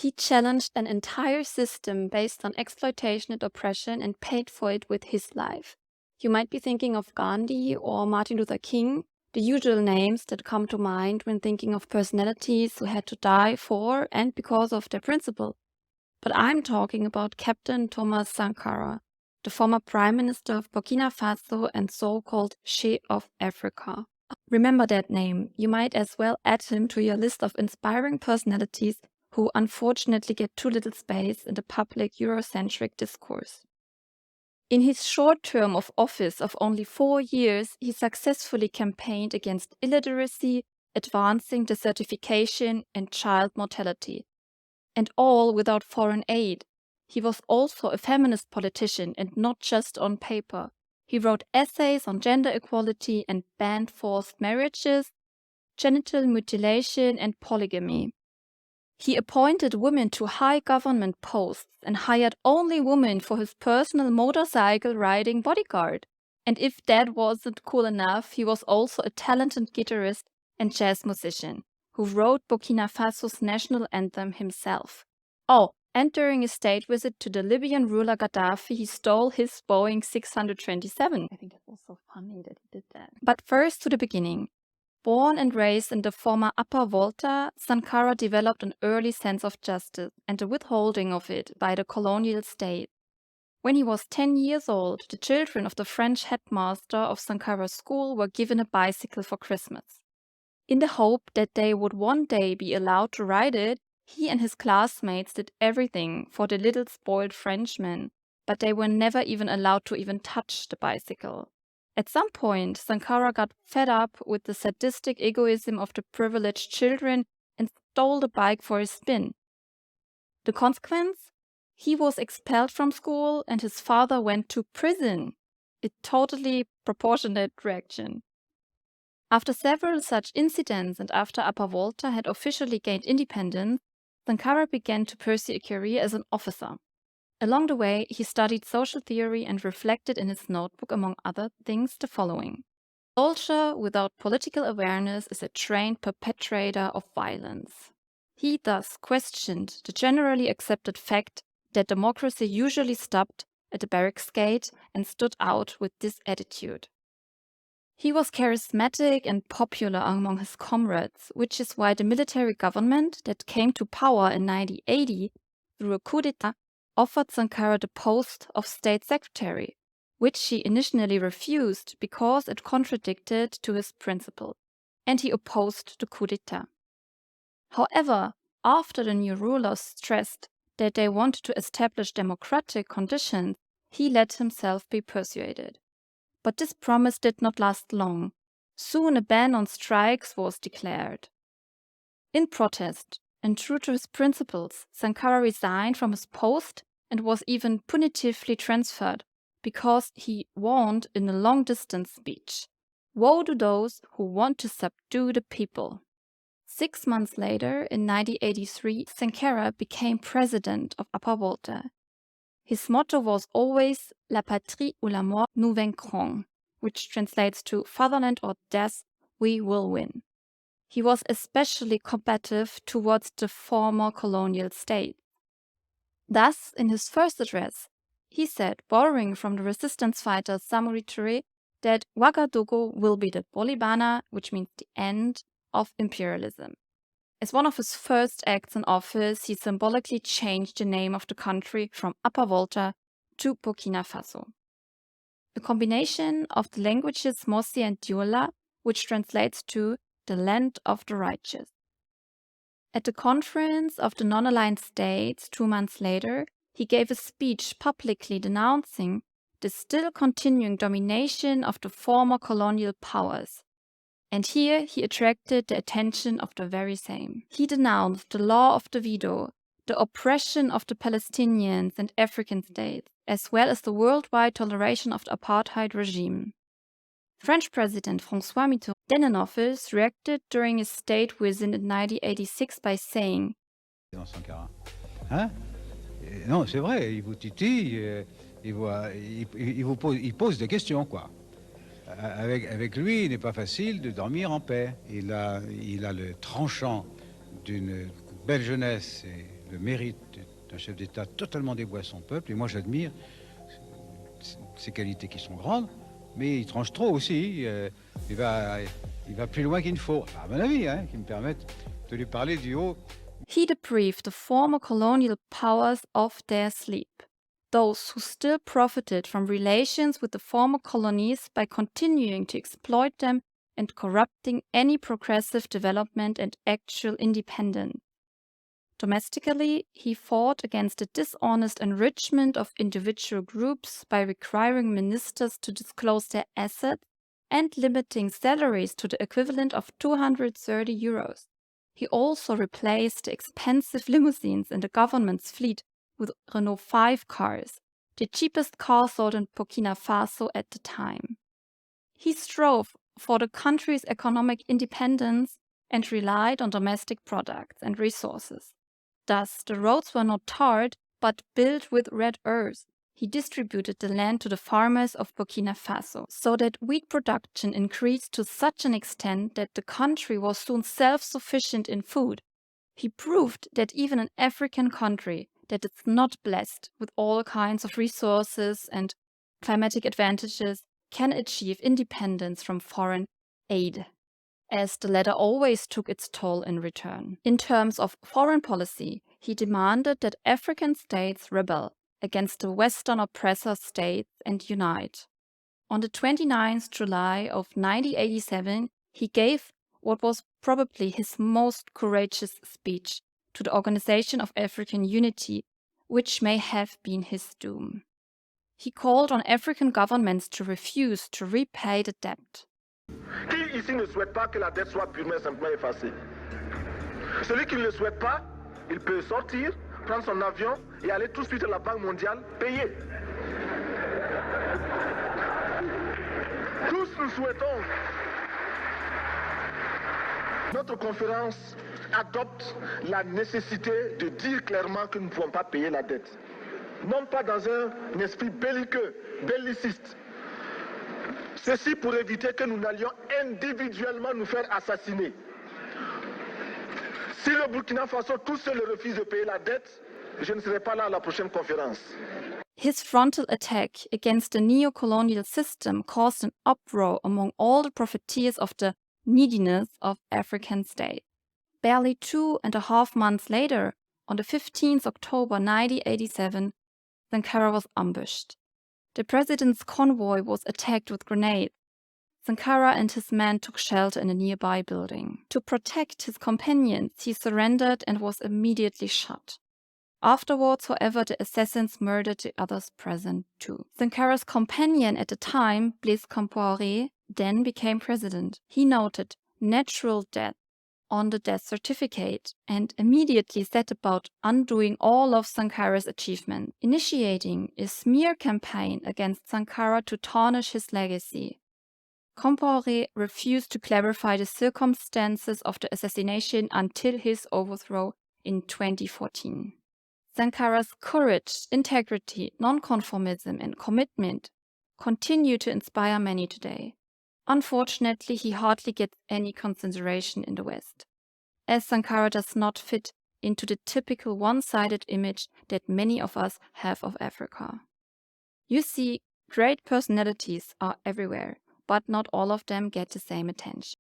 He challenged an entire system based on exploitation and oppression and paid for it with his life. You might be thinking of Gandhi or Martin Luther King, the usual names that come to mind when thinking of personalities who had to die for and because of their principle. But I'm talking about Captain Thomas Sankara, the former Prime Minister of Burkina Faso and so-called Che of Africa. Remember that name. You might as well add him to your list of inspiring personalities who unfortunately get too little space in the public Eurocentric discourse. In his short term of office of only 4 years, he successfully campaigned against illiteracy, advancing desertification, and child mortality. And all without foreign aid. He was also a feminist politician and not just on paper. He wrote essays on gender equality and banned forced marriages, genital mutilation, and polygamy. He appointed women to high government posts and hired only women for his personal motorcycle riding bodyguard. And if that wasn't cool enough, he was also a talented guitarist and jazz musician who wrote Burkina Faso's national anthem himself. Oh, and during a state visit to the Libyan ruler Gaddafi, he stole his Boeing 627. I think that was so funny that he did that. But first to the beginning. Born and raised in the former Upper Volta, Sankara developed an early sense of justice and the withholding of it by the colonial state. When he was 10 years old, the children of the French headmaster of Sankara's school were given a bicycle for Christmas. In the hope that they would one day be allowed to ride it, he and his classmates did everything for the little spoiled Frenchmen, but they were never even allowed to even touch the bicycle. At some point, Sankara got fed up with the sadistic egoism of the privileged children and stole the bike for a spin. The consequence? He was expelled from school and his father went to prison. A totally proportionate reaction. After several such incidents and after Upper Volta had officially gained independence, Sankara began to pursue a career as an officer. Along the way, he studied social theory and reflected in his notebook, among other things, the following. A soldier without political awareness is a trained perpetrator of violence. He thus questioned the generally accepted fact that democracy usually stopped at the barracks gate and stood out with this attitude. He was charismatic and popular among his comrades, which is why the military government that came to power in 1980 through a coup d'etat offered Sankara the post of state secretary, which he initially refused because it contradicted to his principles, and he opposed the coup d'etat. However, after the new rulers stressed that they wanted to establish democratic conditions, he let himself be persuaded. But this promise did not last long. Soon a ban on strikes was declared. In protest, and true to his principles, Sankara resigned from his post and was even punitively transferred because he warned in a long-distance speech, "Woe to those who want to subdue the people." 6 months later, in 1983, Sankara became president of Upper Volta. His motto was always "La patrie ou la mort, nous vaincrons," which translates to "Fatherland or death, we will win." He was especially combative towards the former colonial state. Thus, in his first address, he said, borrowing from the resistance fighter Samori Touré, that Ouagadougou will be the Bolibana, which means the end of imperialism. As one of his first acts in office, he symbolically changed the name of the country from Upper Volta to Burkina Faso. A combination of the languages Mossi and Dioula, which translates to the land of the righteous. At the conference of the non-aligned states 2 months later, he gave a speech publicly denouncing the still continuing domination of the former colonial powers. And here he attracted the attention of the very same. He denounced the law of the veto, the oppression of the Palestinians and African states, as well as the worldwide toleration of the apartheid regime. French President François Mitterrand, then in office, reacted during his state visit in 1986 by saying, Sankara. Hein? Non, c'est vrai, il vous titille, il pose des questions, quoi. Avec lui, il n'est pas facile de dormir en paix. Il a le tranchant d'une belle jeunesse et le mérite d'un chef d'État totalement dévoué à son peuple, et moi j'admire ses qualités qui sont grandes, mais il tranche trop aussi, il va plus loin qu'il ne faut, à mon avis, hein, qui me permettent de lui parler du haut. He deprived the former colonial powers of their sleep, those who still profited from relations with the former colonies by continuing to exploit them and corrupting any progressive development and actual independence. Domestically, he fought against the dishonest enrichment of individual groups by requiring ministers to disclose their assets and limiting salaries to the equivalent of 230 euros. He also replaced the expensive limousines in the government's fleet with Renault 5 cars, the cheapest car sold in Burkina Faso at the time. He strove for the country's economic independence and relied on domestic products and resources. Thus, the roads were not tarred, but built with red earth. He distributed the land to the farmers of Burkina Faso, so that wheat production increased to such an extent that the country was soon self-sufficient in food. He proved that even an African country that is not blessed with all kinds of resources and climatic advantages can achieve independence from foreign aid, as the latter always took its toll in return. In terms of foreign policy, he demanded that African states rebel against the Western oppressor states and unite. On the 29th July of 1987, he gave what was probably his most courageous speech to the Organization of African Unity, which may have been his doom. He called on African governments to refuse to repay the debt. Qui ici ne souhaite pas que la dette soit purement simplement effacée? Celui qui ne le souhaite pas, il peut sortir, prendre son avion et aller tout de suite à la Banque mondiale payer. Tous nous souhaitons. Notre conférence adopte la nécessité de dire clairement que nous ne pouvons pas payer la dette. Non pas dans un esprit belliqueux, belliciste. Ceci pour éviter que nous n'allions individuellement nous faire assassiner. Si le Burkina Faso tout seul refuse de payer la dette, je ne serai pas là à la prochaine conférence. His frontal attack against the neo-colonial system caused an uproar among all the profiteers of the neediness of African states. Barely 2.5 months later, on the 15th October 1987, Sankara was ambushed. The president's convoy was attacked with grenades. Sankara and his men took shelter in a nearby building. To protect his companions, he surrendered and was immediately shot. Afterwards, however, the assassins murdered the others present too. Sankara's companion at the time, Blaise Compaoré, then became president. He noted natural death on the death certificate and immediately set about undoing all of Sankara's achievements, initiating a smear campaign against Sankara to tarnish his legacy. Compaoré refused to clarify the circumstances of the assassination until his overthrow in 2014. Sankara's courage, integrity, nonconformism, and commitment continue to inspire many today. Unfortunately, he hardly gets any consideration in the West, as Sankara does not fit into the typical one-sided image that many of us have of Africa. You see, great personalities are everywhere, but not all of them get the same attention.